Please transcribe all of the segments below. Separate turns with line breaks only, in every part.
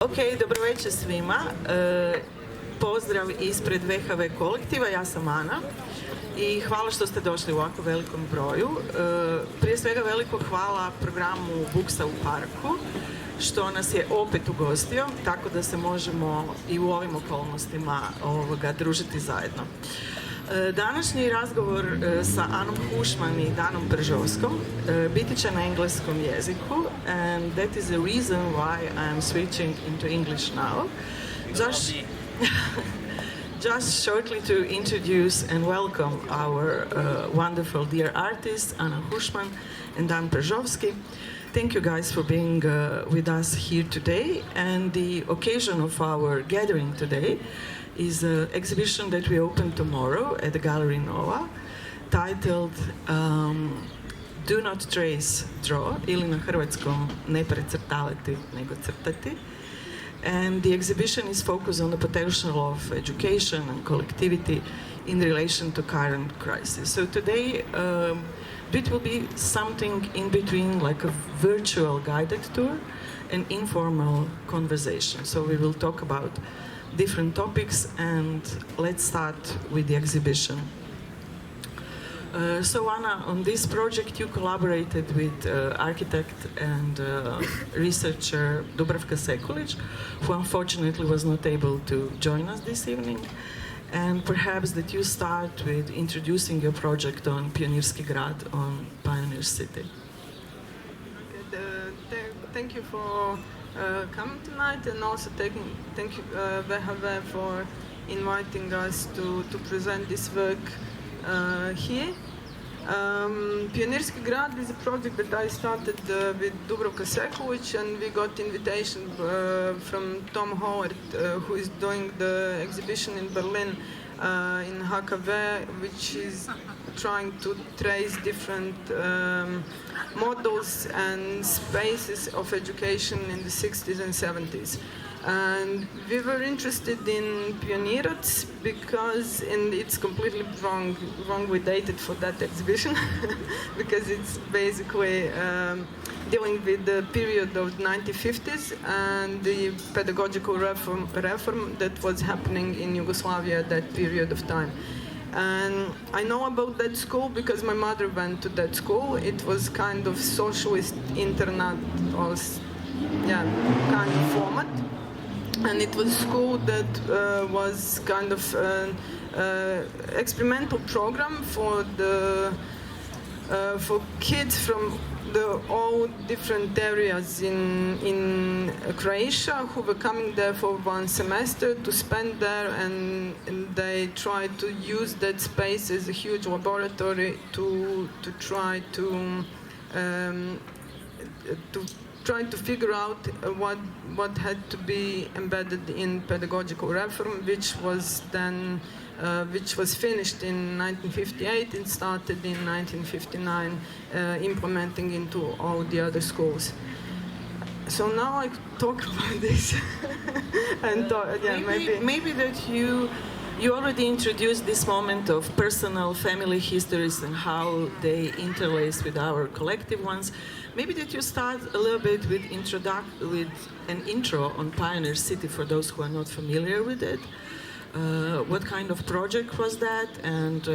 Ok, dobro večer svima. Pozdrav ispred VHV kolektiva, ja sam Ana i hvala što ste došli u ovako velikom broju. Prije svega veliko hvala programu Booksa u parku, što nas je opet ugostio, tako da se možemo i u ovim okolnostima družiti zajedno. Današnji razgovor sa Anom Hušman i Danom Perjovschim biti će na engleskom jeziku, and that is the reason why I am switching into English now. Just shortly to introduce and welcome our wonderful dear artists, Anom Hušman and Danom Perjovschim. Thank you guys for being with us here today, and the occasion of our gathering today is an exhibition that we open tomorrow at the Galeriji Nova, titled Do Not Trace, Draw, ili na hrvatskom ne precrtavati, nego crtati. And the exhibition is focused on the potential of education and collectivity in relation to current crisis. So today, it will be something in between, like a virtual guided tour and informal conversation. So we will talk about different topics, and let's start with the exhibition. So Ana, on this project you collaborated with architect and researcher Dubravka Sekulić, who unfortunately was not able to join us this evening. And perhaps that you start with introducing your project on Pionirski grad, on Pioneer City.
Okay, thank you for coming tonight, and also thank you VHV for inviting us to present this work here. Pionirski grad is a project that I started with Dubravka Sekulić, and we got invitation from Tom Howard, who is doing the exhibition in Berlin in HKV, which is trying to trace different models and spaces of education in the 60s and 70s. And we were interested in Pionirac because, and it's completely wrongly dated for that exhibition, because it's basically dealing with the period of the 1950s and the pedagogical reform that was happening in Yugoslavia at that period of time. And I know about that school because my mother went to that school. It was kind of socialist internat, or kind of format. And it was a school that was kind of experimental program for kids from all different areas in Croatia who were coming there for one semester to spend there, and they tried to use that space as a huge laboratory to try to figure out what had to be embedded in pedagogical reform, which was finished in 1958 and started in 1959, implementing into all the other schools. So now I talk about this, and
maybe that you already introduced this moment of personal family histories and how they interlace with our collective ones. Maybe that you start a little bit with an intro on Pioneer City for those who are not familiar with it. What kind of project was that, and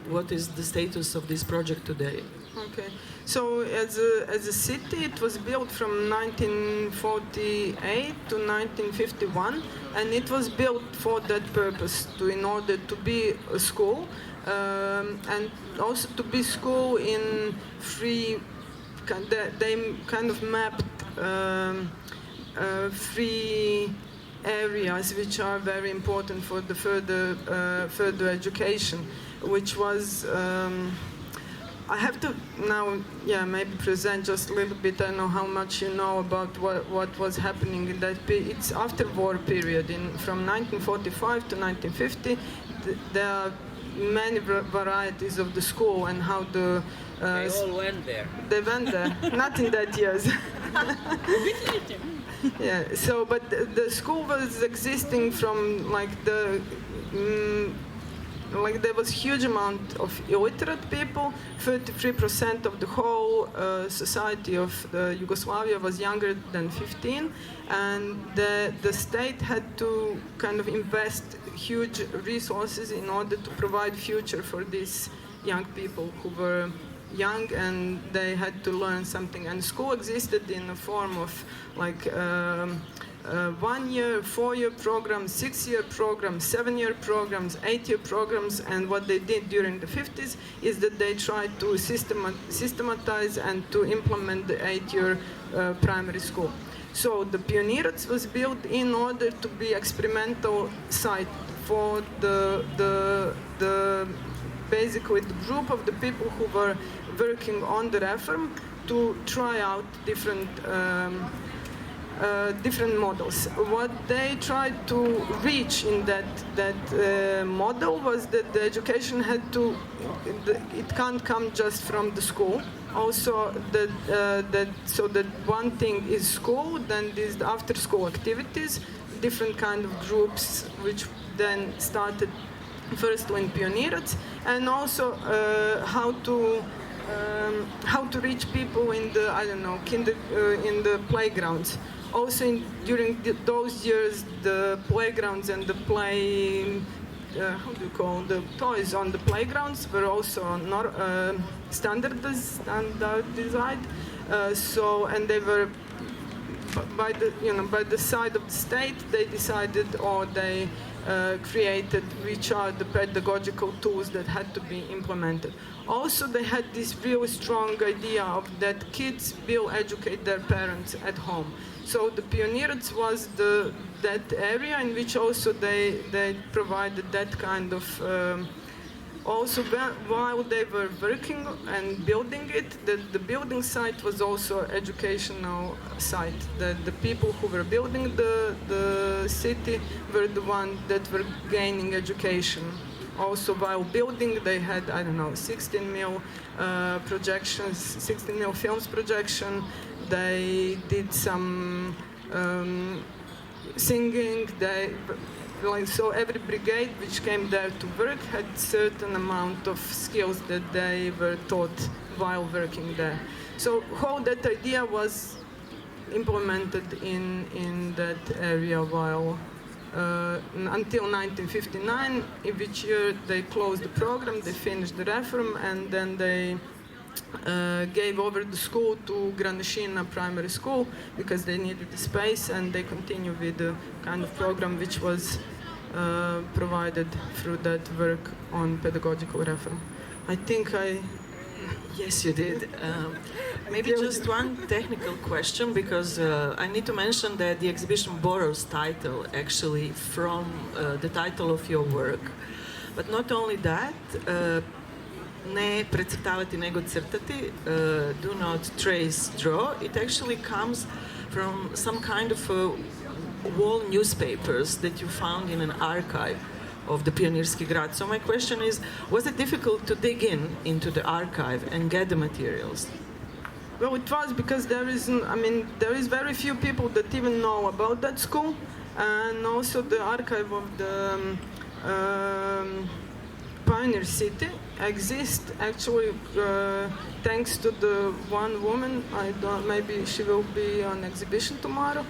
what is the status of this project today?
Okay, so as a city, it was built from 1948 to 1951, and it was built for that purpose, in order to be a school, and also to be school in free. They kind of mapped free areas which are very important for the further education, which was. I have to now, maybe present just a little bit. I know how much you know about what was happening in that period. It's after-war period, from 1945 to 1950. There are many varieties of the school and how the.
They all went there.
They went there, not in that years. Yeah. So, but the school was existing from like the like there was huge amount of illiterate people. 33% of the whole society of Yugoslavia was younger than 15, and the state had to kind of invest huge resources in order to provide future for these young people who were young and they had to learn something. And school existed in a form of like 1 year, 4-year programs, 6-year programs, 7-year programs, 8-year programs. And what they did during the 50s is that they tried to systematize and to implement the 8-year primary school. So the Pionirac was built in order to be experimental site for basically the group of the people who were working on the reform to try out different models. What they tried to reach in that model was that the education had to, it can't come just from the school. Also, so that one thing is school, then these after-school activities, different kind of groups, which then started first in Pionirac, and also how to reach people in the, I don't know, in the playgrounds. Also, during those years, the playgrounds and the the toys on the playgrounds were also not standardized. So, and they were by the side of the state. They decided, or they created which are the pedagogical tools that had to be implemented. Also, they had this really strong idea of that kids will educate their parents at home. So the Pionirac was that area in which also they provided that kind of. Also, while they were working and building it, the building site was also educational site. The people who were building the city were the ones that were gaining education. Also, while building, they had, I don't know, 16 mil projections, 16 mil films projection. They did some singing. So every brigade which came there to work had certain amount of skills that they were taught while working there. So how that idea was implemented in that area while until 1959, in which year they closed the program, they finished the reform, and then they gave over the school to Granešina Primary School because they needed the space, and they continued with the kind of program which was provided through that work on pedagogical reform. I think
Yes, you did. Maybe just one technical question, because I need to mention that the exhibition borrows title actually from the title of your work. But not only that, ne precrtavati, nego crtati, do not trace, draw. It actually comes from some kind of wall newspapers that you found in an archive of the Pionirski Grad. So my question is, was it difficult to dig into the archive and get the materials?
Well, it was, because there is very few people that even know about that school, and also the archive of the Pioneer City exists actually thanks to the one woman. Maybe she will be on exhibition tomorrow,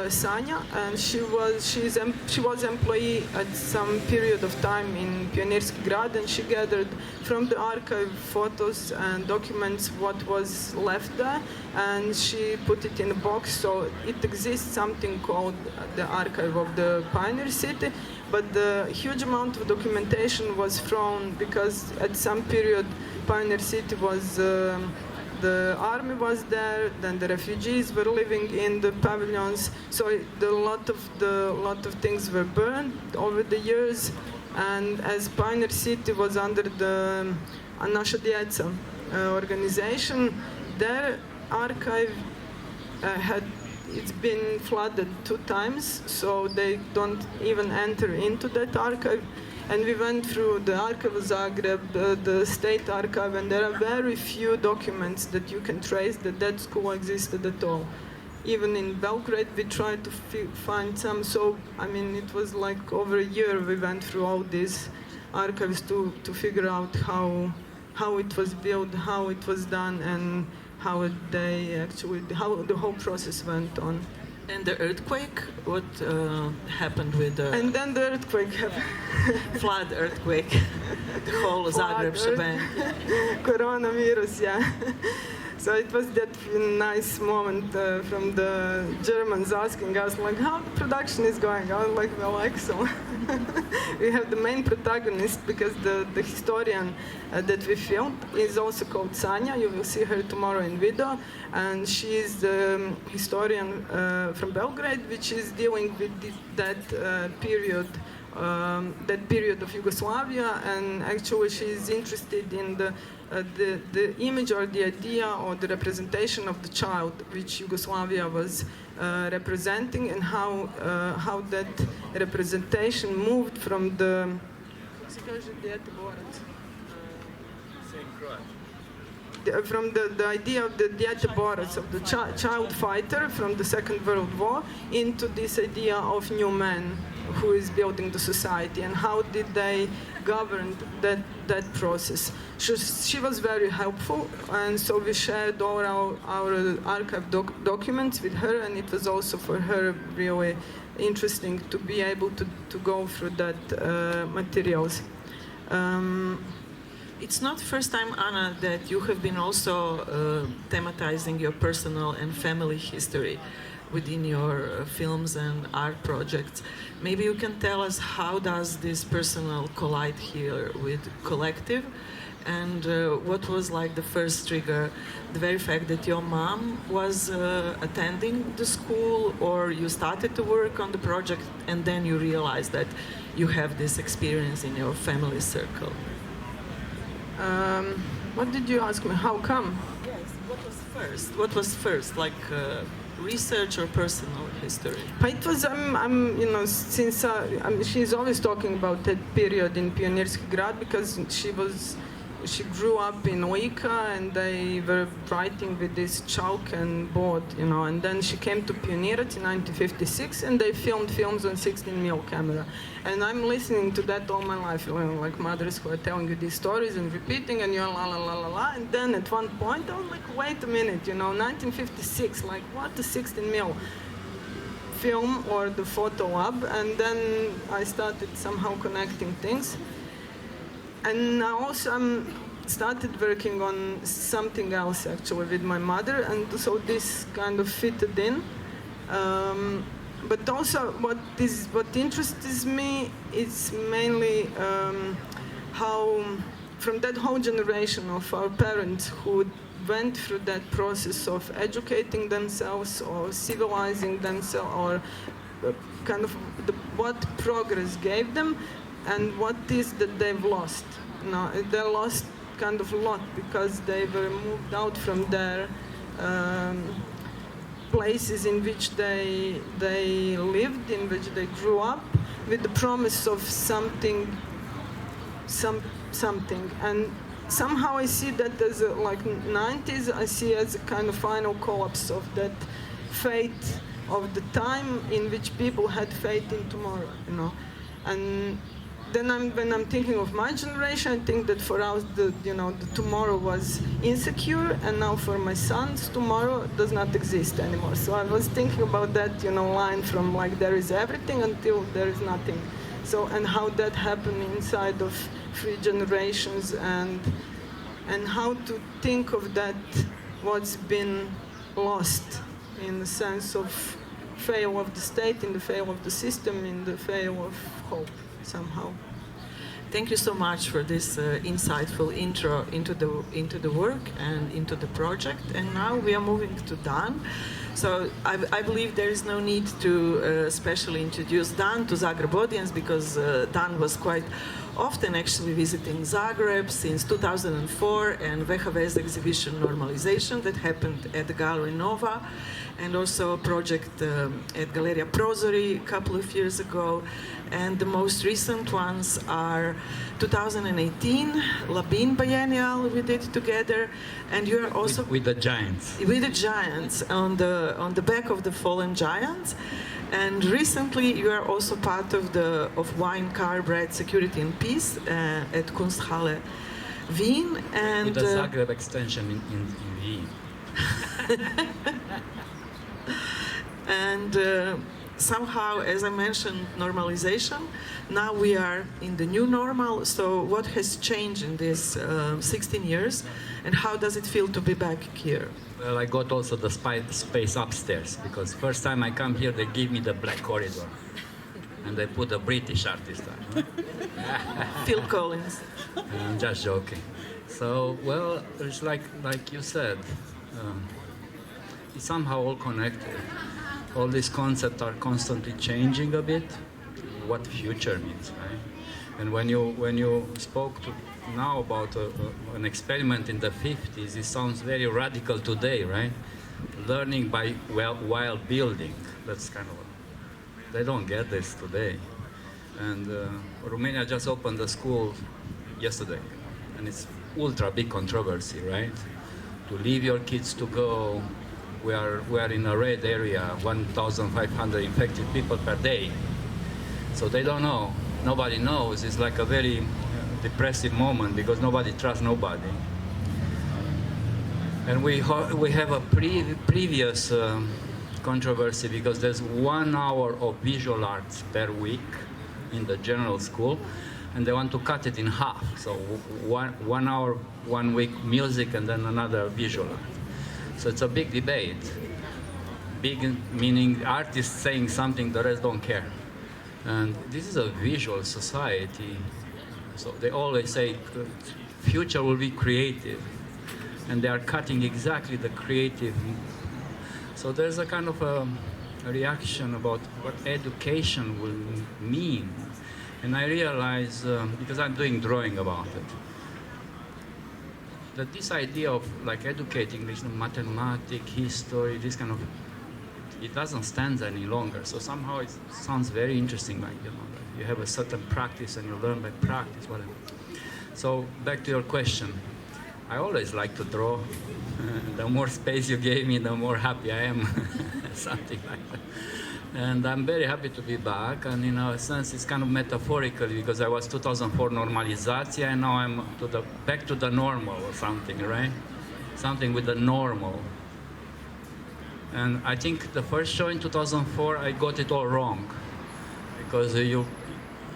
Sanja, and she was employee at some period of time in Pionirski Grad, and she gathered from the archive photos and documents what was left there, and she put it in a box. So it exists something called the archive of the Pioneer City. But the huge amount of documentation was thrown because at some period Pioneer City was, the army was there, then the refugees were living in the pavilions, so a lot of things were burned over the years. And as Pioneer City was under the Naša Djeca organization, their archive it's been flooded 2 times, so they don't even enter into that archive. And we went through the archive of Zagreb, the state archive, and there are very few documents that you can trace that school existed at all. Even in Belgrade, we tried to find some. So, it was like over a year we went through all these archives to figure out how it was built, how it was done, and how the whole process went on.
And the earthquake, what happened with the...
And then the earthquake happened.
Flood earthquake, the whole Zagreb shebang.
Coronavirus, yeah. So it was that nice moment from the Germans asking us, like, how the production is going. I was like, well, excellent. We have the main protagonist, because the historian that we filmed is also called Sanja. You will see her tomorrow in video. And she is the historian from Belgrade, which is dealing with that period of Yugoslavia, and actually she is interested in the image or the idea or the representation of the child which Yugoslavia was representing, and how that representation moved from the from the idea of the Djete-borac, of the child fighter from the Second World War, into this idea of new man who is building the society, and how did they govern that process. She was very helpful, and so we shared all our archive documents with her, and it was also for her really interesting to be able to go through that materials.
It's not the first time, Ana, that you have been also thematizing your personal and family history within your films and art projects. Maybe you can tell us, how does this personal collide here with collective, and what was like the first trigger? The very fact that your mom was attending the school, or you started to work on the project and then you realized that you have this experience in your family circle?
What did you ask me? How come?
Yes, what was first? Like research or personal history?
It was, since she's always talking about that period in Pionirski Grad, because she grew up in Lika, and they were writing with this chalk and board, and then she came to Pionierac in 1956, and they filmed films on 16mm camera. And I'm listening to that all my life, like mothers who are telling you these stories and repeating, and you're la la la la la. And then at one point, I was like, wait a minute, 1956, like what, the 16mm film or the photo lab? And then I started somehow connecting things. And I also started working on something else actually with my mother, and so this kind of fitted in. But also what interests me is mainly how from that whole generation of our parents who went through that process of educating themselves or civilizing themselves, or kind of what progress gave them, and what is that they've lost. They lost kind of a lot because they were moved out from their places in which they lived, in which they grew up, with the promise of something. And somehow I see that as like 90s, I see as a kind of final collapse of that fate of the time in which people had faith in tomorrow, And then when I'm thinking of my generation, I think that for us, the tomorrow was insecure, and now for my sons, tomorrow does not exist anymore. So I was thinking about that, line from like there is everything until there is nothing. So, and how that happened inside of 3 generations, and how to think of that, what's been lost in the sense of fail of the state, in the fail of the system, in the fail of hope somehow.
Thank you so much for this insightful intro into the work and into the project. And now we are moving to Daan. So I believe there is no need to specially introduce Daan to Zagreb audience, because Daan was quite often actually visiting Zagreb since 2004, and VHV's exhibition Normalization that happened at the Galeriji Nova, and also a project at Galerija Prozori a couple of years ago. And the most recent ones are 2018, Labin Biennial we did together, and you are also
with the giants.
With the giants on the back of the fallen giants, And recently, you are also part of Wine, Car, Bread, Security and Peace at Kunsthalle Wien. And
with the Zagreb extension in Wien.
And somehow, as I mentioned, normalization. Now we are in the new normal. So what has changed in these 16 years, and how does it feel to be back here?
Well, I got also the space upstairs, because first time I come here, they give me the black corridor. And they put a British artist on.
Phil Collins.
I'm just joking. So, well, it's like you said, it's somehow all connected. All these concepts are constantly changing a bit. What future means, right? And when you spoke now about an experiment in the 50s, it sounds very radical today, right? Learning while building. That's kind of, they don't get this today. And Romania just opened the school yesterday, and it's ultra big controversy, right? To leave your kids to go. We are in a red area, 1,500 infected people per day. So they don't know. Nobody knows. It's like a very depressive moment because nobody trusts nobody. And we have a previous controversy because there's 1 hour of visual arts per week in the general school, and they want to cut it in half. So 1 hour, 1 week music, and then another visual art. So it's a big debate. Big meaning artists saying something, the rest don't care. And this is a visual society. So they always say future will be creative. And they are cutting exactly the creative. So there's a kind of a reaction about what education will mean. And I realize, because I'm doing drawing about it, that this idea of like educating, this mathematics, history, this kind of, it doesn't stand any longer. So somehow it sounds very interesting, like, you know, like you have a certain practice and you learn by practice, whatever. So back to your question. I always like to draw. The more space you gave me, the more happy I am. Something like that. And I'm very happy to be back. And in a sense, it's kind of metaphorical because I was 2004 normalizatia, and now I'm back to the normal or something, right? Something with the normal. And I think the first show in 2004, I got it all wrong because you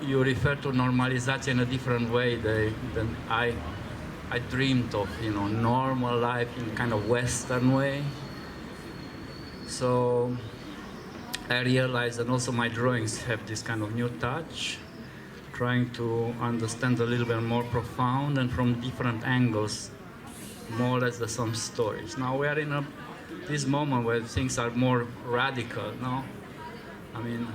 refer to normalizatia in a different way than I dreamed of, you know, normal life in kind of Western way. So I realized, and also my drawings have this kind of new touch, trying to understand a little bit more profound and from different angles, more or less the some stories. Now we are in this moment where things are more radical, no? I mean,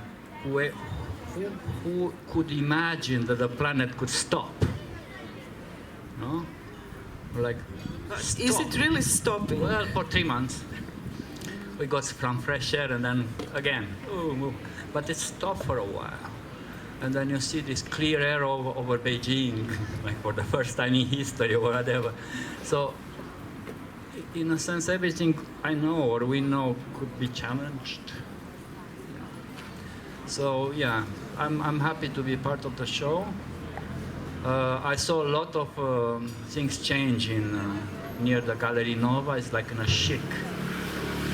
who could imagine that the planet could stop? No? Like,
Is it really stopping?
Well, for 3 months. We got some fresh air and then again, but it stopped for a while. And then you see this clear air over Beijing, like for the first time in history or whatever. So, in a sense, everything I know or we know could be challenged. So, yeah, I'm happy to be part of the show. I saw a lot of things change near the Galeriji Nova. It's like in a chic.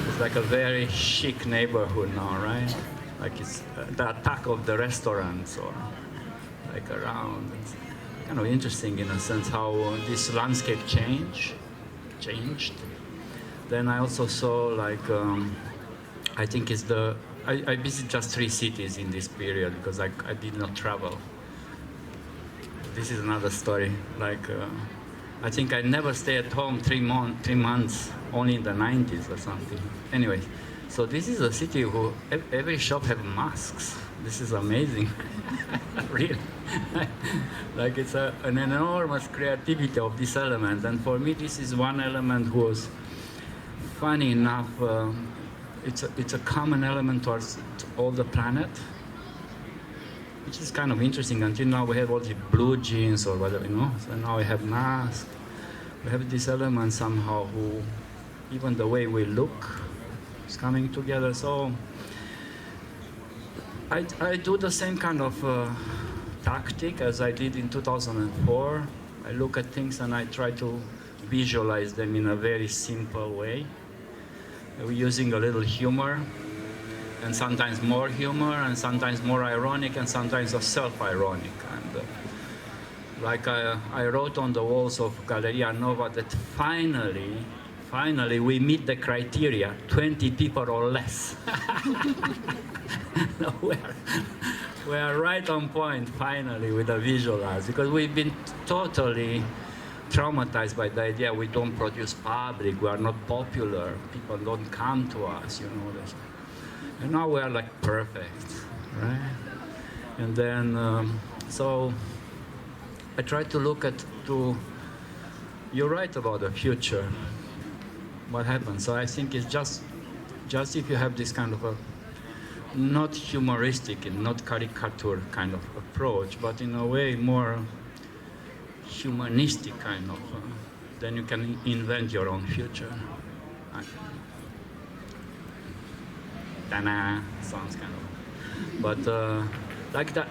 It's like a very chic neighborhood now, right? Like it's the attack of the restaurants or like around. It's kind of interesting in a sense how this landscape changed. Then I also saw like, I think it's I visited just 3 cities in this period because I did not travel. This is another story. Like, I think I never stayed at home 3 months, only in the 90s or something. Anyway, so this is a city who every shop have masks. This is amazing, really. Like it's an enormous creativity of this element. And for me, this is one element who was, funny enough, it's a common element towards all the planet. Which is kind of interesting. Until now we have all the blue jeans or whatever, you know. So now we have masks. We have this element somehow who, even the way we look is coming together. So I do the same kind of tactic as I did in 2004. I look at things and I try to visualize them in a very simple way. We're using a little humor, and sometimes more humor, and sometimes more ironic, and sometimes self-ironic. And like I wrote on the walls of Galeriji Nova that finally we meet the criteria, 20 people or less. No, we are right on point finally with the visual arts, because we've been totally traumatized by the idea we don't produce public, we are not popular, people don't come to us, you know this. And now we are like perfect, right? And then, so I try to look at, you're right about the future, what happens. So I think it's just if you have this kind of a, not humoristic and not caricature kind of approach, but in a way more humanistic kind of, then you can invent your own future. Ta-da, sounds kind of, but like that,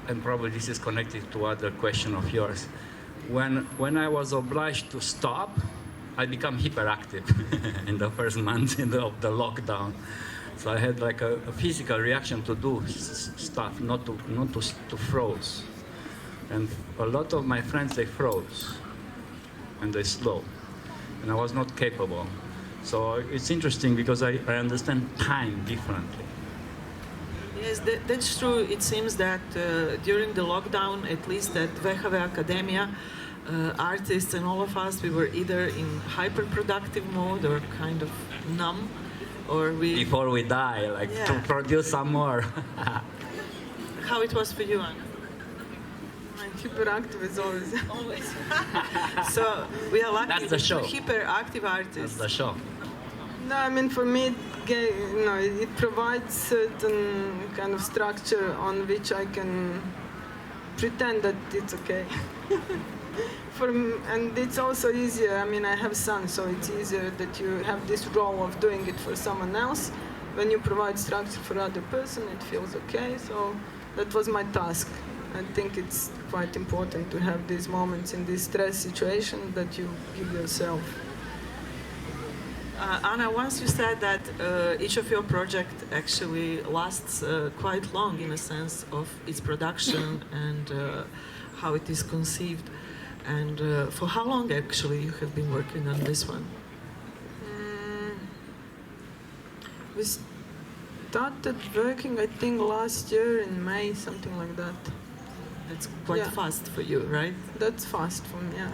and probably this is connected to other question of yours. When I was obliged to stop, I become hyperactive in the first month of the lockdown. So I had like a physical reaction to do stuff, not to froze. And a lot of my friends, they froze and they slow, and I was not capable. So it's interesting because I understand time differently.
Yes, that's true. It seems that during the lockdown, at least at VHV Academia, artists and all of us, we were either in hyper-productive mode or kind of numb, or we...
Before we die, like to produce some more.
How it was for you, Ana?
Hyperactive is always.
Always. So we are lucky.
That's the show.
Hyperactive artists.
That's the show.
No, I mean, for me, it provides certain kind of structure on which I can pretend that it's okay. And it's also easier. I mean, I have sons, so it's easier that you have this role of doing it for someone else. When you provide structure for other person, it feels okay. So that was my task. I think it's quite important to have these moments in this stress situation that you give yourself.
Ana, once you said that each of your projects actually lasts quite long in a sense of its production and how it is conceived. And for how long actually you have been working on this one?
We started working, I think, last year in May, something like that.
That's quite fast for you, right?
That's fast for me, yeah.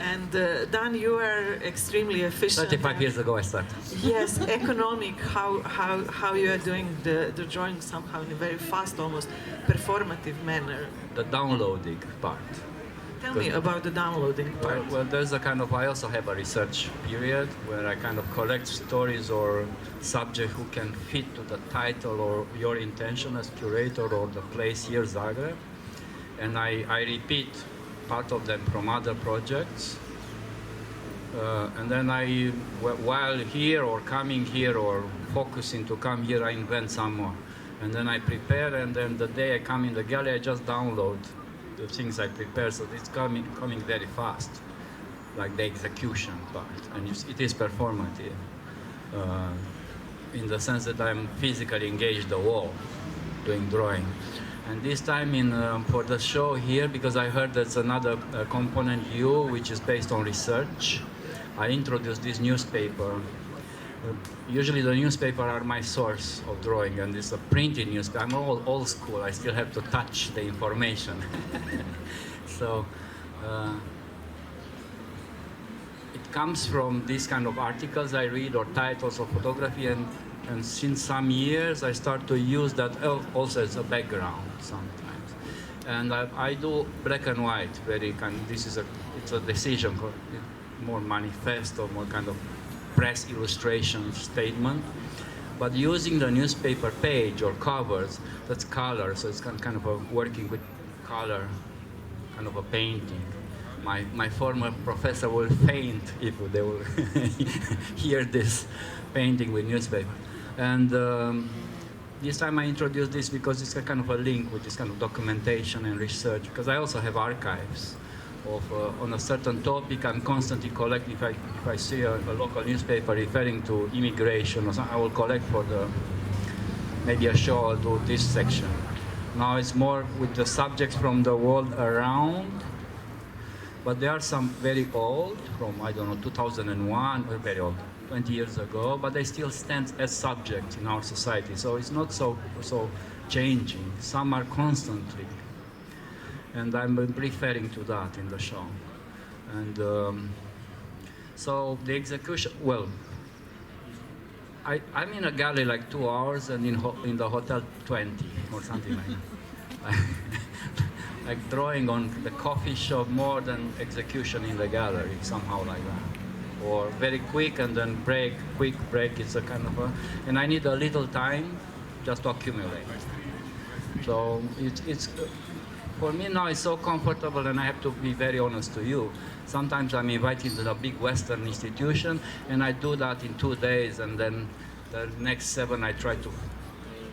And Daan, you are extremely efficient.
35 years ago I started.
Yes, economic, how you are doing the drawing somehow in a very fast, almost performative manner.
The downloading part.
Tell me about the downloading part.
Well, there's a kind of, I also have a research period where I kind of collect stories or subject who can fit to the title or your intention as curator or the place here, Zagreb. And I repeat part of them from other projects. And then while here or coming here or focusing to come here, I invent some more. And then I prepare, and then the day I come in the gallery, I just download the things I prepare, so it's coming very fast, like the execution part, and it is performative in the sense that I'm physically engaged the wall doing drawing. And this time for the show here, because I heard there's another component which is based on research, I introduced this newspaper. Usually the newspaper are my source of drawing, and it's a printed newspaper. I'm old school, I still have to touch the information. So it comes from these kind of articles I read or titles of photography, and since some years I start to use that also as a background sometimes. And I do black and white, very kind of, it's a decision, more manifesto, more kind of press illustration statement, but using the newspaper page or covers, that's color, so it's kind of working with color, kind of a painting. My former professor will faint if they will hear this painting with newspaper. And this time I introduced this because it's a kind of a link with this kind of documentation and research, because I also have archives of, on a certain topic. I'm constantly collecting. If I see a local newspaper referring to immigration or something, I will collect for the, maybe a show, I'll do this section. Now it's more with the subjects from the world around, but there are some very old, from, I don't know, 2001, or very old, 20 years ago, but they still stand as subjects in our society. So it's not so changing. Some are constantly. And I'm referring to that in the show. And so the execution, well, I'm in a gallery like 2 hours, and in the hotel 20 or something like that. Like drawing on the coffee shop more than execution in the gallery, somehow like that. Or very quick and then break, quick break. It's a kind of a, and I need a little time just to accumulate. So it's for me now it's so comfortable, and I have to be very honest to you. Sometimes I'm invited to a big Western institution, and I do that in 2 days, and then the next 7 I try to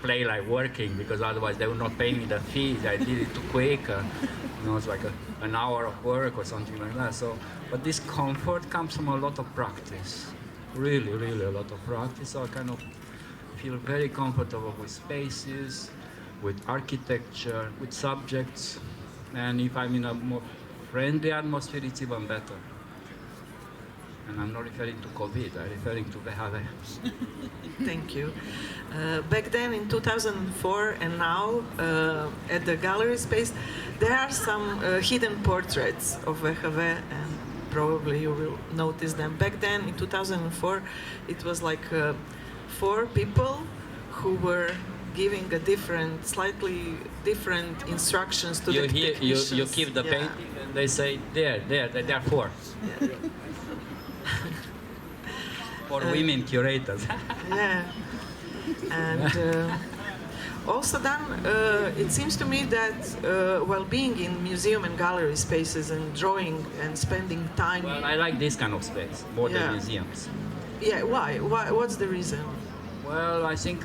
play like working, because otherwise they will not pay me the fees. I did it too quick. You know, it's like an hour of work or something like that. So, but this comfort comes from a lot of practice. Really, really a lot of practice. So I kind of feel very comfortable with spaces, with architecture, with subjects. And if I'm in a more friendly atmosphere, it's even better. And I'm not referring to COVID, I'm referring to VHV.
Thank you. Back then in 2004 and now at the gallery space, there are some hidden portraits of VHV, and probably you will notice them. Back then in 2004, it was like 4 people who were giving a different, slightly different instructions to the technicians.
You keep the painting, and they say, there are 4.
Yeah.
For women curators.
Yeah. And also then, it seems to me that while being in museum and gallery spaces and drawing and spending time...
Well, I like this kind of space, more than museums.
Yeah, why? What's the reason?
Well, I think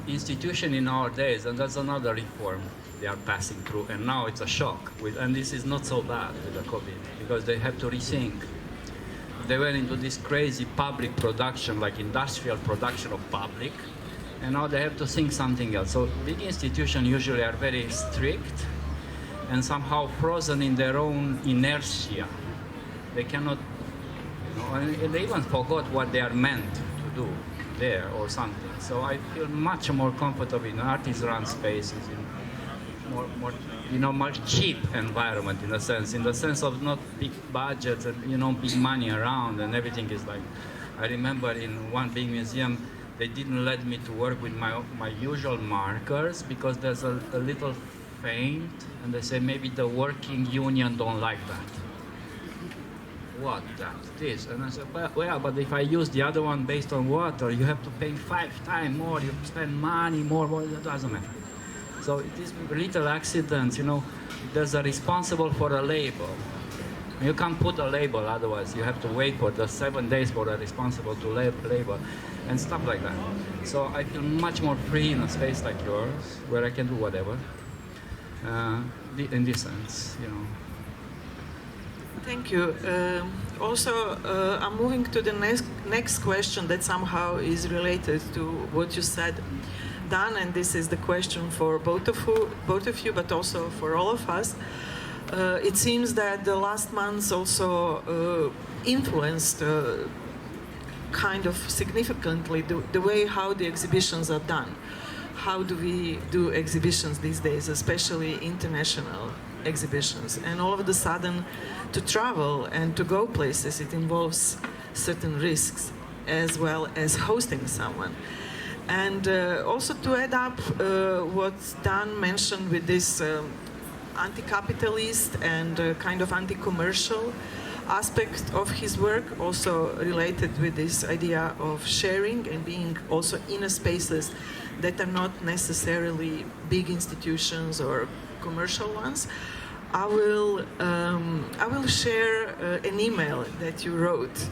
institution in our days, and that's another reform they are passing through, and now it's a shock. And this is not so bad with the COVID, because they have to rethink. They went into this crazy public production, like industrial production of public, and now they have to think something else. So big institutions usually are very strict and somehow frozen in their own inertia. They cannot, you know, and they even forgot what they are meant to do there or something. So I feel much more comfortable in artisan spaces, in more cheap environment in the sense of not big budgets and big money around, and everything is like. I remember in one big museum, they didn't let me to work with my usual markers because there's a little faint, and they say maybe the working union don't like that. What that? This? And I said, well, but if I use the other one based on water, you have to pay 5 times more, you spend money more, it doesn't matter. So these little accidents, there's a responsible for a label. You can't put a label, otherwise you have to wait for the 7 days for the responsible to label, and stuff like that. So I feel much more free in a space like yours, where I can do whatever, in this sense,
Thank you. Also, I'm moving to the next question that somehow is related to what you said, Daan, and this is the question for both of you, but also for all of us. It seems that the last months also influenced kind of significantly the way how the exhibitions are done. How do we do exhibitions these days, especially international exhibitions? And all of a sudden, to travel and to go places, it involves certain risks, as well as hosting someone. And also to add up what Daan mentioned with this anti-capitalist and kind of anti-commercial aspect of his work, also related with this idea of sharing and being also in spaces that are not necessarily big institutions or commercial ones. I will share an email that you wrote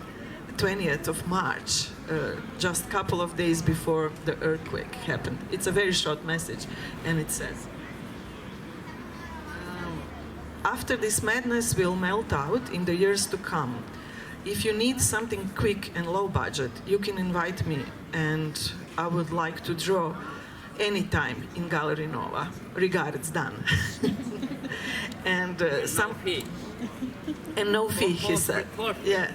20th of March, just a couple of days before the earthquake happened. It's a very short message, and it says, after this madness will melt out in the years to come. If you need something quick and low budget, you can invite me, and I would like to draw anytime in Galeriji Nova. Regards, Daan. And some
fee.
And no fee, he said. Yeah.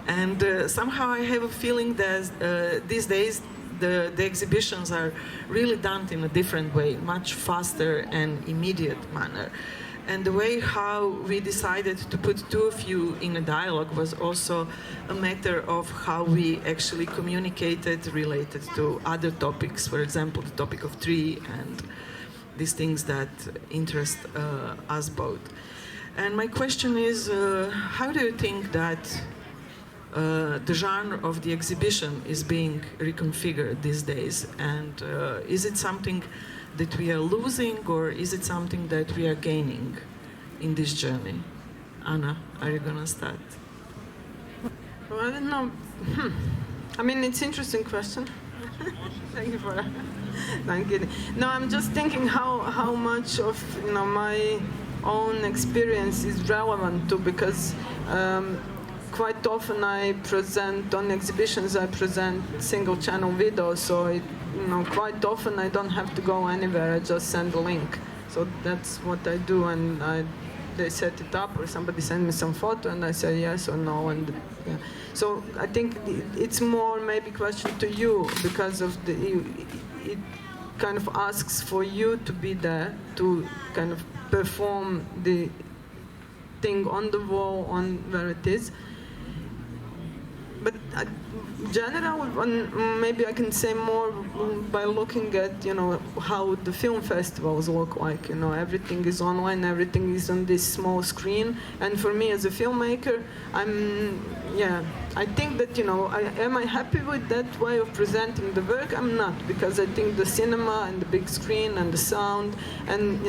And somehow I have a feeling that these days the exhibitions are really done in a different way, much faster and immediate manner. And the way how we decided to put two of you in a dialogue was also a matter of how we actually communicated related to other topics, for example, the topic of tree and these things that interest us both. And my question is, how do you think that the genre of the exhibition is being reconfigured these days? And is it something that we are losing, or is it something that we are gaining in this journey? Anna, are you gonna start?
Well, I don't know. I mean, it's an interesting question. Thank you for that. No, I'm kidding. No, I'm just thinking how much of my own experience is relevant to, because quite often I present on exhibitions. I present single channel videos, so quite often I don't have to go anywhere. I just send a link. So that's what I do, and they set it up, or somebody send me some photo, and I say yes or no, and yeah. So I think it's more maybe question to you, because of it kind of asks for you to be there to kind of perform the thing on the wall, on where it is. But general, maybe I can say more by looking at how the film festivals look like. Everything is online, everything is on this small screen. And for me as a filmmaker, I think that am I happy with that way of presenting the work? I'm not, because I think the cinema and the big screen and the sound and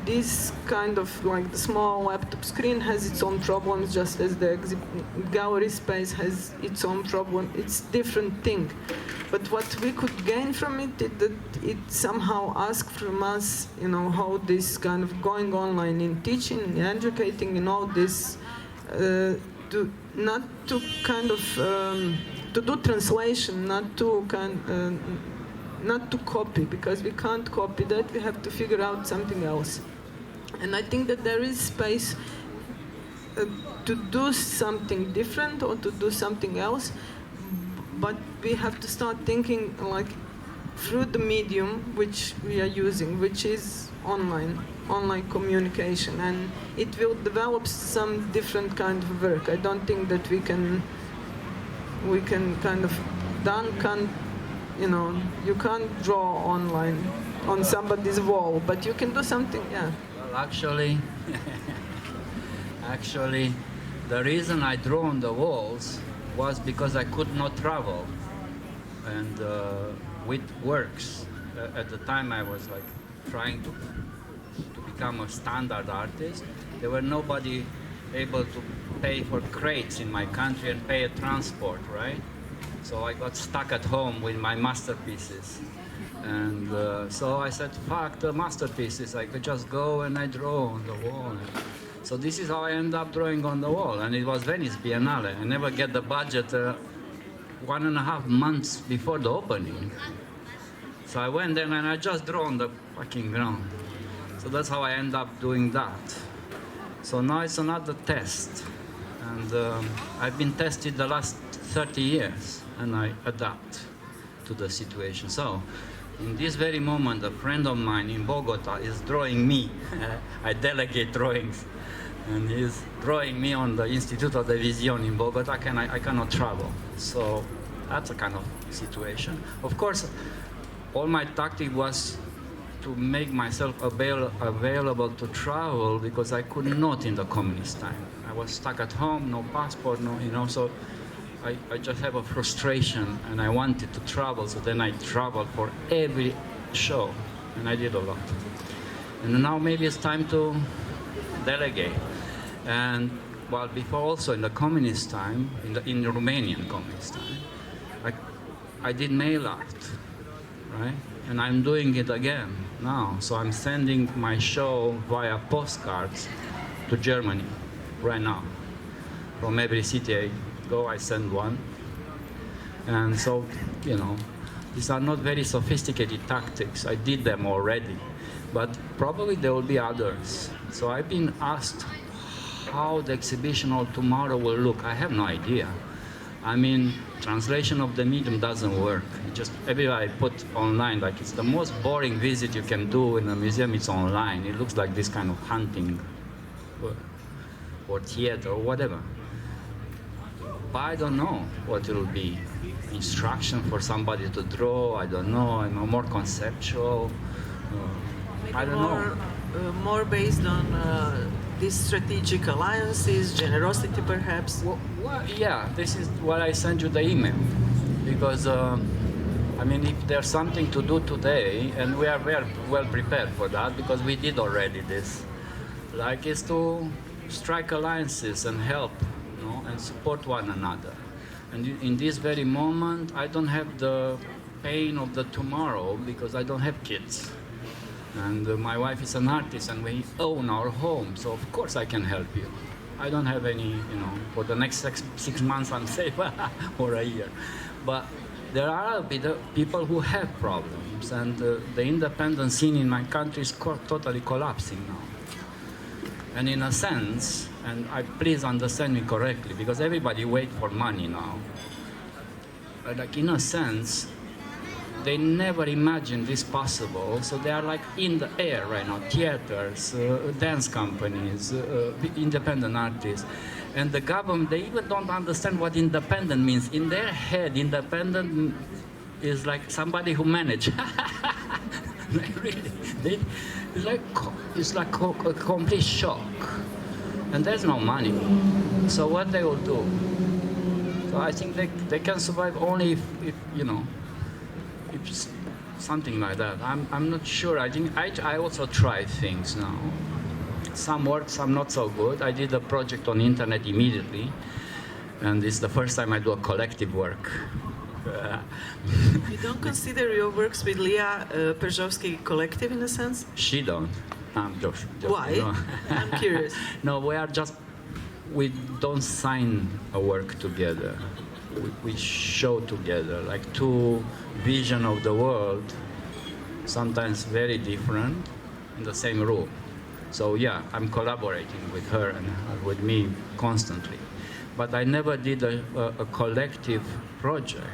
this kind of like the small laptop screen has its own problems, just as the gallery space has its own problem. It's different thing. But what we could gain from it is that it somehow asks from us, how this kind of going online in teaching, in educating, in all this, not to kind of to do translation, not to copy, because we can't copy that. We have to figure out something else. And I think that there is space to do something different or to do something else, but we have to start thinking like through the medium which we are using, which is online communication, and it will develop some different kind of work. I don't think that we can kind of, Daan can't, you can't draw online on somebody's wall, but you can do something, yeah.
Well, actually, the reason I draw on the walls was because I could not travel, and with works. At the time I was like trying to become a standard artist. There were nobody able to pay for crates in my country and pay a transport, right? So I got stuck at home with my masterpieces. And so I said, fuck the masterpieces, I could just go and I draw on the wall. So this is how I ended up drawing on the wall. And it was Venice Biennale. I never get the budget 1.5 months before the opening. So I went there and I just drew on the fucking ground. So that's how I end up doing that. So now it's another test. And I've been tested the last 30 years, and I adapt to the situation. So in this very moment, a friend of mine in Bogota is drawing me. I delegate drawings. And he's drawing me on the Instituto de Visión in Bogota, I cannot travel. So that's a kind of situation. Of course, all my tactic was to make myself available to travel, because I could not in the communist time. I was stuck at home, no passport, so I just have a frustration, and I wanted to travel, so then I traveled for every show, and I did a lot. And now maybe it's time to delegate. And well, before also in the communist time, in the Romanian communist time, I did mail art, right? And I'm doing it again now. So I'm sending my show via postcards to Germany right now. From every city I go, I send one. And so, you know, these are not very sophisticated tactics. I did them already, but probably there will be others. So I've been asked how the exhibition of tomorrow will look. I have no idea. I mean, translation of the medium doesn't work. It just everybody put online, like it's the most boring visit you can do in a museum, it's online. It looks like this kind of hunting or theater or whatever. But I don't know what it will be. Instruction for somebody to draw, I don't know, I'm more conceptual. I don't know.
More based on these strategic alliances, generosity perhaps?
Well, yeah, this is what I sent you the email. Because, I mean, if there's something to do today, and we are very well prepared for that, because we did already this, like, is to strike alliances and help, you know, and support one another. And in this very moment, I don't have the pain of the tomorrow because I don't have kids. And my wife is an artist and we own our home, so of course I can help you. I don't have any, you know, for the next 6 months I'm safe, or a year. But there are people who have problems, and the independent scene in my country is totally collapsing now. And in a sense, and please understand me correctly, because everybody waits for money now. But like in a sense, they never imagined this possible, so they are like in the air right now. Theaters, dance companies, independent artists. And the government, they even don't understand what independent means. In their head, independent is like somebody who manages. Really, it's like a complete shock. And there's no money. So what they will do? So I think they can survive only if you know, if something like that. I'm not sure. I think I also try things now. Some work, some not so good. I did a project on internet immediately, and it's the first time I do a collective work.
You don't consider your works with Leah Perjovschim collective in a sense?
She don't. I'm just
Why?
No.
I'm curious.
No, we don't sign a work together. We show together, like two visions of the world, sometimes very different, in the same room. So yeah, I'm collaborating with her and with me constantly. But I never did a collective project.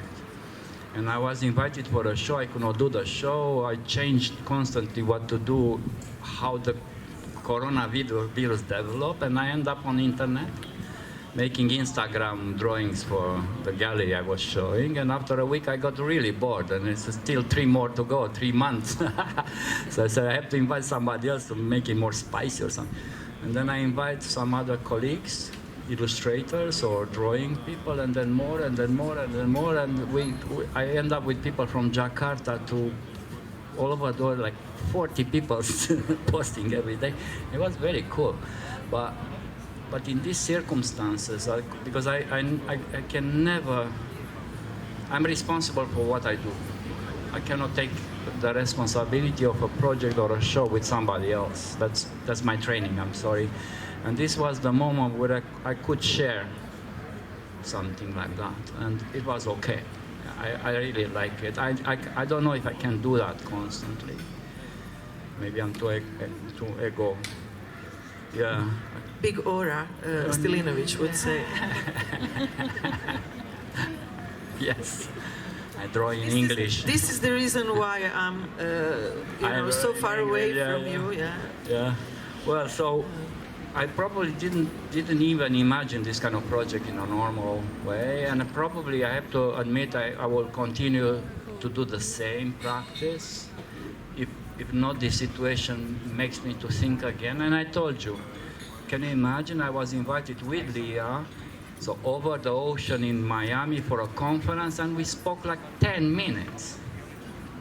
And I was invited for a show, I could not do the show. I changed constantly what to do, how the coronavirus developed, and I end up on the internet making Instagram drawings for the gallery I was showing. And after a week I got really bored, and it's still 3 more to go, 3 months. So I said I have to invite somebody else to make it more spicy or something. And then I invite some other colleagues, illustrators or drawing people, and then more, and then more, and then more, and I end up with people from Jakarta to all over the world, like 40 people posting every day. It was very cool, but in these circumstances, because I can never, I'm responsible for what I do. I cannot take the responsibility of a project or a show with somebody else. That's my training, I'm sorry. And this was the moment where I could share something like that, and it was okay. I really like it. I don't know if I can do that constantly. Maybe I'm too ego. Yeah.
Big aura, Stilinovic would say.
Yes. I draw in English.
This is the reason why I'm so far away from you.
Yeah. Well, so I probably didn't even imagine this kind of project in a normal way, and probably I have to admit I will continue to do the same practice. If not, the situation makes me to think again. And I told you, can you imagine? I was invited with Leah, so over the ocean in Miami for a conference, and we spoke like 10 minutes.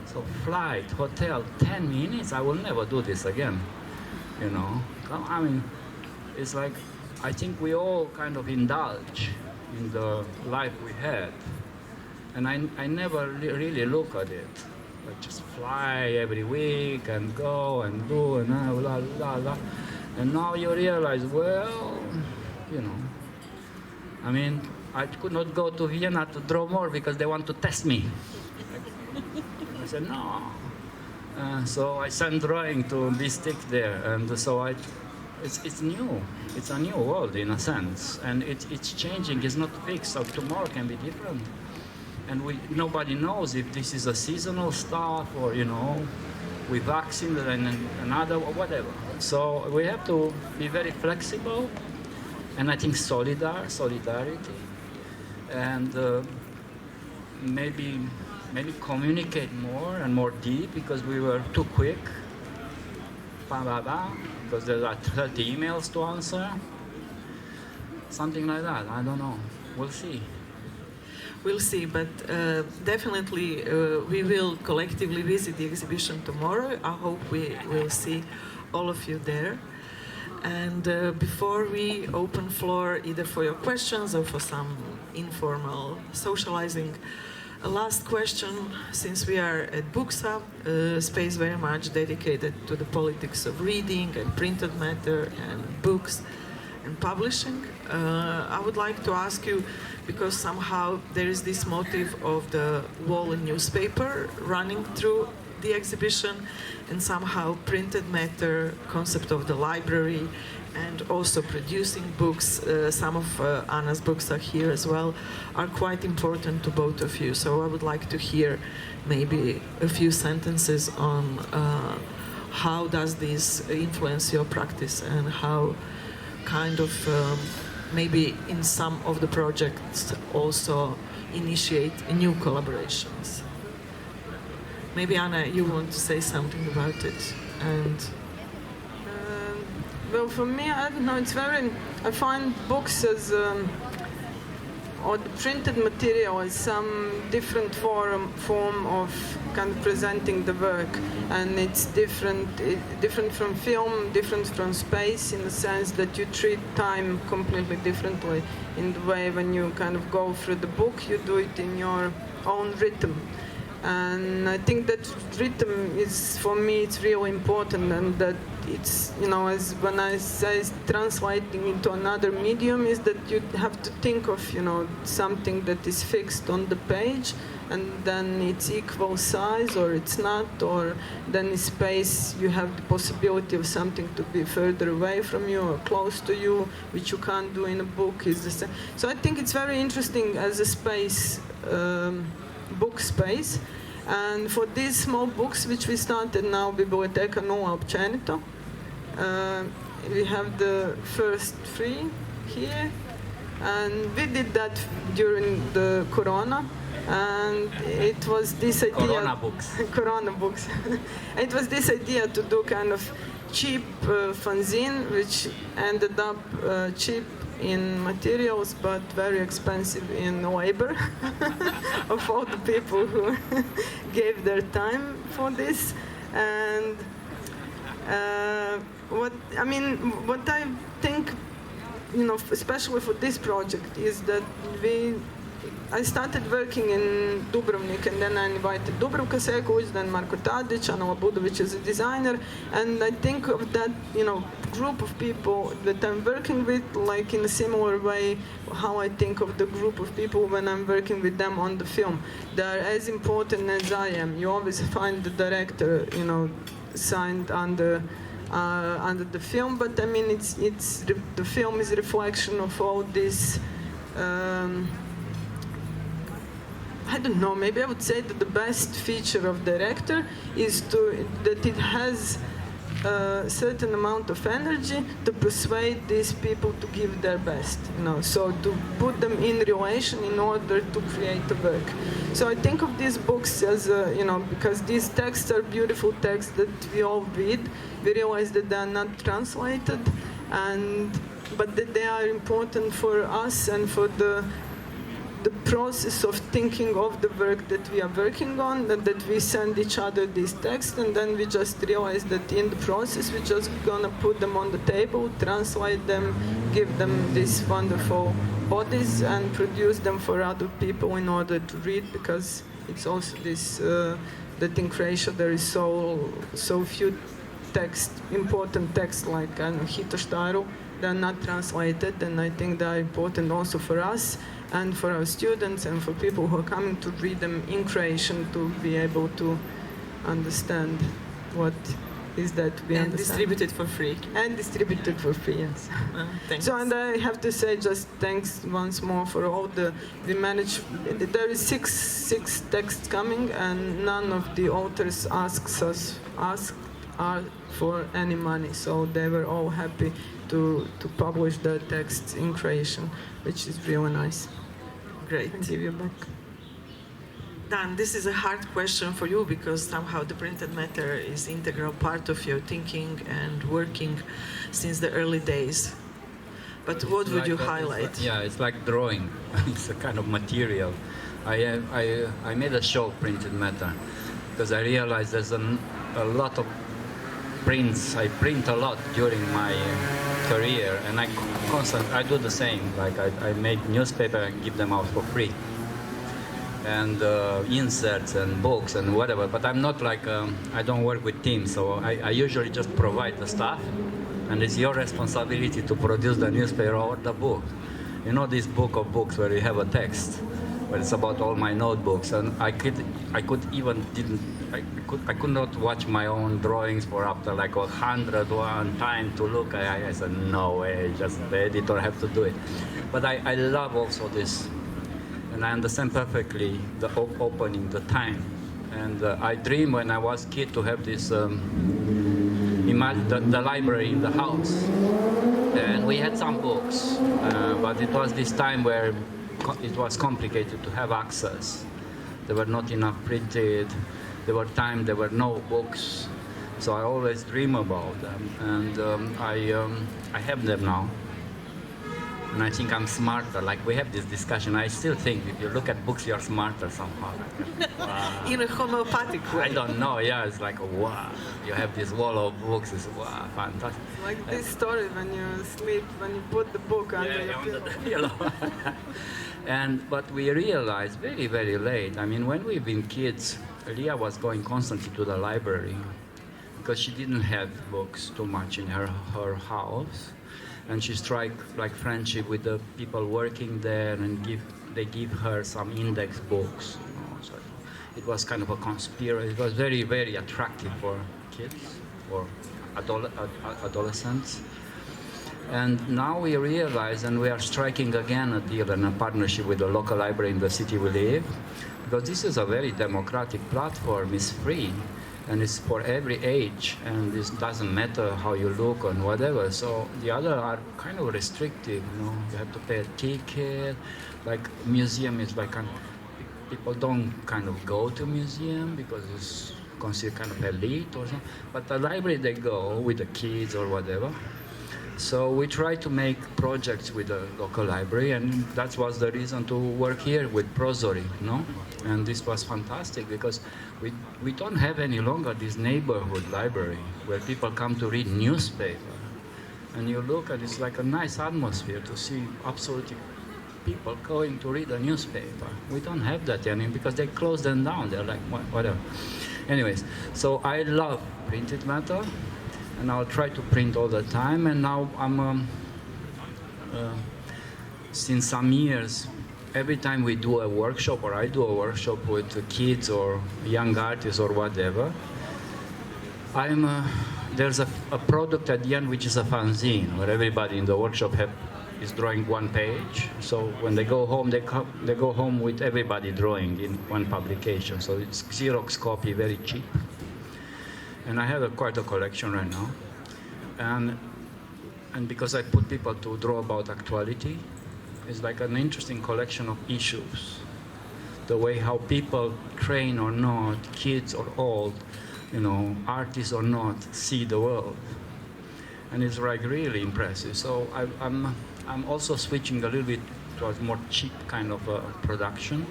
So flight, hotel, 10 minutes? I will never do this again, you know. I mean, it's like I think we all kind of indulge in the life we had. And I never really look at it. I just fly every week and go and do and blah, blah, blah. And now you realize, well, you know, I mean, I could not go to Vienna to draw more because they want to test me. I said, no. So I sent drawing to be stick there. And so it's new. It's a new world in a sense. And it's changing. It's not fixed. So tomorrow can be different. And nobody knows if this is a seasonal stuff or, you know, we vaccine and another or whatever. So we have to be very flexible and I think solidarity. And maybe communicate more and more deep because we were too quick. Because there are 30 emails to answer. Something like that. I don't know. We'll see.
We'll see, but definitely we will collectively visit the exhibition tomorrow. I hope we will see all of you there. And before we open floor either for your questions or for some informal socializing, a last question, since we are at Bookse, a space very much dedicated to the politics of reading and printed matter and books and publishing. I would like to ask you, because somehow there is this motive of the wall and newspaper running through the exhibition, and somehow printed matter, concept of the library, and also producing books, some of Anna's books are here as well, are quite important to both of you. So I would like to hear maybe a few sentences on how does this influence your practice and how kind of maybe in some of the projects also initiate new collaborations. Maybe Anna, you want to say something about it? And
well, for me, I don't know. I find books as or the printed material as some different form of kind of presenting the work, and it's different from film, different from space, in the sense that you treat time completely differently. In the way when you kind of go through the book, you do it in your own rhythm. And I think that rhythm is, for me, it's really important, and that it's, you know, as when I say translating into another medium, is that you have to think of, you know, something that is fixed on the page, and then it's equal size or it's not, or then in space you have the possibility of something to be further away from you or close to you, which you can't do in a book. Is the same. So I think it's very interesting as a space. Book space, and for these small books which we started now, Biblioteka Nula općenito, we have the first 3 here, and we did that during the Corona, and it was this idea. Corona books. It was this idea to do kind of cheap fanzine, which ended up cheap in materials but very expensive in labor of all the people who gave their time for this. And what I think, you know, especially for this project, is that I started working in Dubrovnik, and then I invited Dubravka Sekulić, then Marko Tadić, Ana Budović as a designer, and I think of that, you know, group of people that I'm working with, like in a similar way how I think of the group of people when I'm working with them on the film. They are as important as I am. You always find the director, you know, signed under the film, but I mean, the film is a reflection of all this. I don't know, maybe I would say that the best feature of director is that it has a certain amount of energy to persuade these people to give their best, you know, so to put them in relation in order to create the work. So I think of these books as, you know, because these texts are beautiful texts that we all read, we realize that they are not translated, but that they are important for us and for the the process of thinking of the work that we are working on, that we send each other these texts, and then we just realize that in the process we're just gonna put them on the table, translate them, give them these wonderful bodies, and produce them for other people in order to read, because it's also this that in Croatia there is so few important texts like Hitoštaru. They're not translated, and I think they're important also for us and for our students and for people who are coming to read them in Croatian, to be able to understand what is that we
and
understand.
distributed for free.
And distributed for free, yes.
Thanks.
So, and I have to say just thanks once more for all we managed. There is six texts coming, and none of the authors asked for any money, so they were all happy to publish the texts in Croatian, which is really nice.
Great.
I give you back.
Dan, this is a hard question for you, because somehow the printed matter is integral part of your thinking and working since the early days. But what would you highlight?
It's like drawing. It's a kind of material. I made a show of printed matter because I realized there's a lot of prints. I print a lot during my career, and I do the same. Like I make newspaper and give them out for free, and inserts and books and whatever. But I'm not like I don't work with teams, so I usually just provide the stuff, and it's your responsibility to produce the newspaper or the book. You know, this book of books where you have a text, but it's about all my notebooks, and I could not watch my own drawings for after like 101 time to look. I said, no way, just the editor have to do it. But I love also this, and I understand perfectly the opening, the time. And I dreamed when I was a kid to have this, the library in the house. And we had some books, but it was this time where it was complicated to have access. There were not enough printed. There were times there were no books, so I always dream about them, and I have them now. And I think I'm smarter. Like we have this discussion. I still think if you look at books, you're smarter somehow. Wow.
In a homeopathic way.
I don't know. Yeah, it's like wow. You have this wall of books. It's wow, fantastic.
Like this story when you sleep, when you put the book under your pillow.
But we realized very, very late. I mean, when we've been kids, Leah was going constantly to the library because she didn't have books too much in her house, and she struck like friendship with the people working there, and they give her some index books. You know, so it was kind of a conspiracy. It was very, very attractive for kids or adolescents. And now we realize, and we are striking again a deal and a partnership with the local library in the city we live, because this is a very democratic platform. It's free, and it's for every age, and this doesn't matter how you look and whatever. So the other are kind of restrictive, you know. You have to pay a ticket. Like museum is like people don't kind of go to museum because it's considered kind of elite or something. But the library, they go with the kids or whatever. So we try to make projects with the local library, and that was the reason to work here with Prozori, no? And this was fantastic because we don't have any longer this neighborhood library where people come to read newspaper. And you look, and it's like a nice atmosphere to see absolutely people going to read a newspaper. We don't have that anymore because they closed them down. They're like, whatever. Anyways, so I love printed matter, and I'll try to print all the time. And now I'm, since some years, every time we do a workshop, or I do a workshop with kids or young artists or whatever, there's a product at the end which is a fanzine, where everybody in the workshop is drawing one page. So when they go home, they go home with everybody drawing in one publication. So it's Xerox copy, very cheap. And I have quite a collection right now. And because I put people to draw about actuality, it's like an interesting collection of issues. The way how people, trained or not, kids or old, you know, artists or not, see the world. And it's like really impressive. So I'm also switching a little bit It was more cheap kind of production.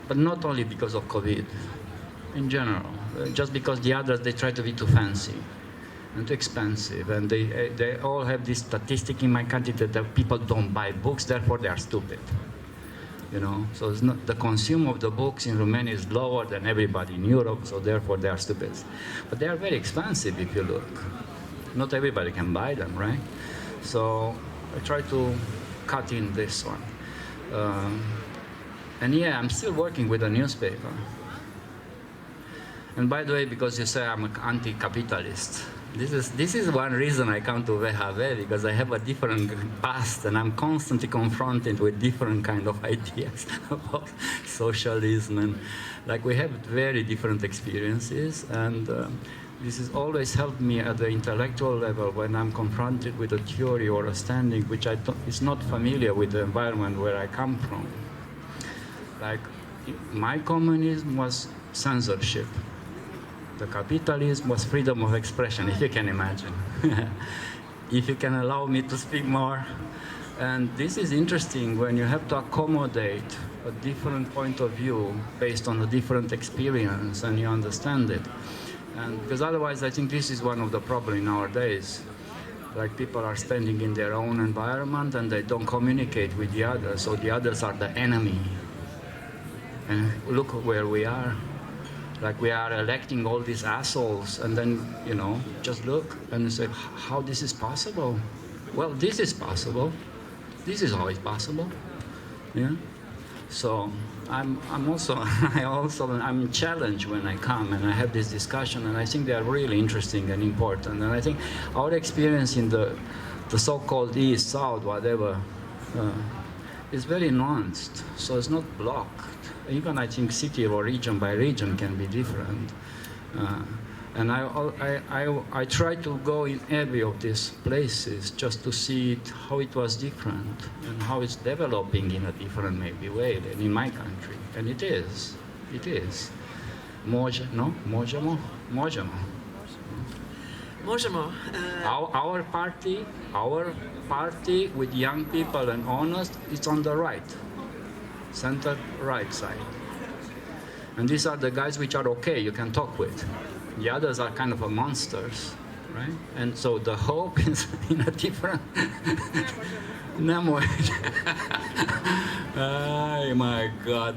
But not only because of COVID, in general. Just because the others, they try to be too fancy and too expensive. And they all have this statistic in my country that the people don't buy books, therefore they are stupid. You know, so it's not, the consume of the books in Romania is lower than everybody in Europe, so therefore they are stupid. But they are very expensive if you look. Not everybody can buy them, right? So I try to cut in this one. And yeah, I'm still working with a newspaper. And by the way, because you say I'm an anti-capitalist, this is one reason I come to VHV, because I have a different past and I'm constantly confronted with different kind of ideas about socialism, and like we have very different experiences, and this has always helped me at the intellectual level when I'm confronted with a theory or a standing which is not familiar with the environment where I come from. Like, my communism was censorship. The capitalism was freedom of expression, if you can imagine. If you can allow me to speak more. And this is interesting when you have to accommodate a different point of view based on a different experience and you understand it. And because otherwise, I think this is one of the problems nowadays. Like, people are standing in their own environment and they don't communicate with the others, so the others are the enemy. And look where we are. Like, we are electing all these assholes, and then, you know, just look and say, how this is possible? Well, this is possible. This is always possible. Yeah. So I'm challenged when I come and I have this discussion, and I think they are really interesting and important. And I think our experience in the so-called East, South, whatever, is very nuanced. So it's not blocked. Even I think city or region by region can be different. And I try to go in every of these places just to see how it was different and how it's developing in a different maybe way than in my country. And it is. Možemo. Our party with young people and honest, it's on the right. Center right side. And these are the guys which are okay, you can talk with. The others are kind of a monsters, right? And so the hope is in a different... Oh my God.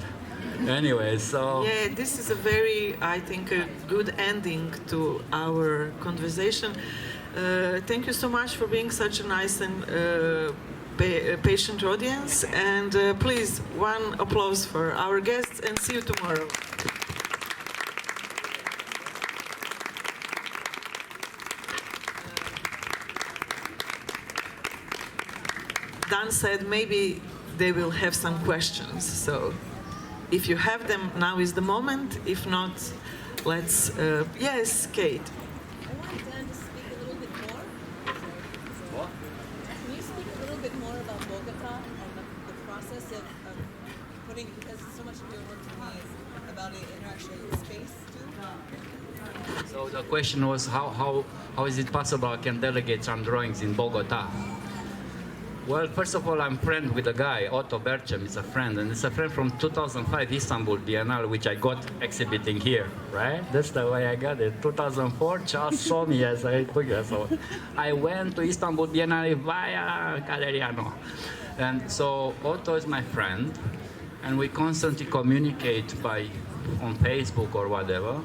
Anyway, so...
Yeah, this is a very, I think, a good ending to our conversation. Thank you so much for being such a nice and patient audience, and please, one applause for our guests, and see you tomorrow. Dan said maybe they will have some questions, so if you have them, now is the moment. If not, let's... yes, Kate.
So the question was how is it possible I can delegate some drawings in Bogota? Well, first of all, I'm friend with a guy, Otto Berchem is a friend, and it's a friend from 2005 Istanbul Biennale, which I got exhibiting here, right? That's the way I got it. 2004, Charles saw me as a 8 years old. I went to Istanbul Biennale via Galeriji Nova. And so Otto is my friend, and we constantly communicate on Facebook or whatever.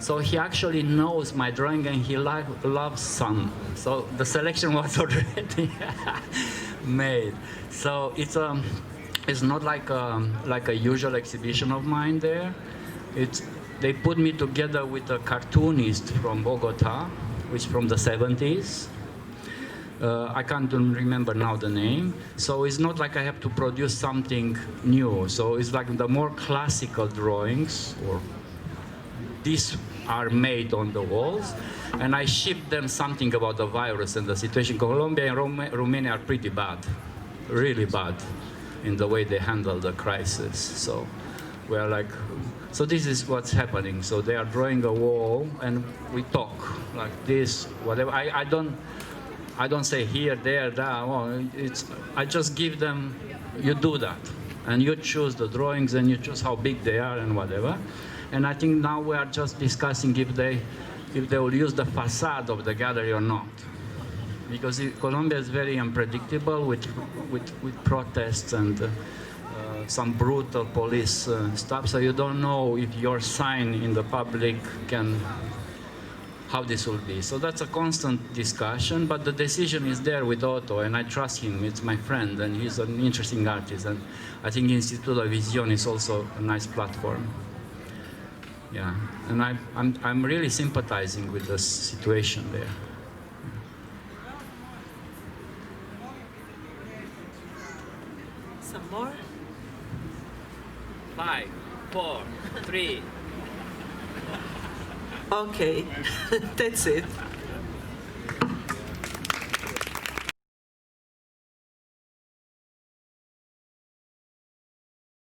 So he actually knows my drawing and he loves some. So the selection was already made. So it's not like a usual exhibition of mine there. They put me together with a cartoonist from Bogota, which is from the 70s. I can't remember now the name. So it's not like I have to produce something new. So it's like the more classical drawings, or these are made on the walls, and I ship them something about the virus and the situation. Colombia and Romania are pretty bad, really bad, in the way they handle the crisis. So we're like, so this is what's happening. So they are drawing a wall, and we talk like this, whatever. I don't say here, there, that. Well, I just give them you do that. And you choose the drawings and you choose how big they are and whatever. And I think now we are just discussing if they will use the facade of the gallery or not. Because Colombia is very unpredictable with protests and some brutal police stuff, so you don't know if your sign in the public how this will be. So that's a constant discussion, but the decision is there with Otto, and I trust him. It's my friend, and he's an interesting artist, and I think Instituto de Visión is also a nice platform. Yeah, and I'm really sympathizing with the situation there.
Some more?
5, 4, 3.
Okay, that's it.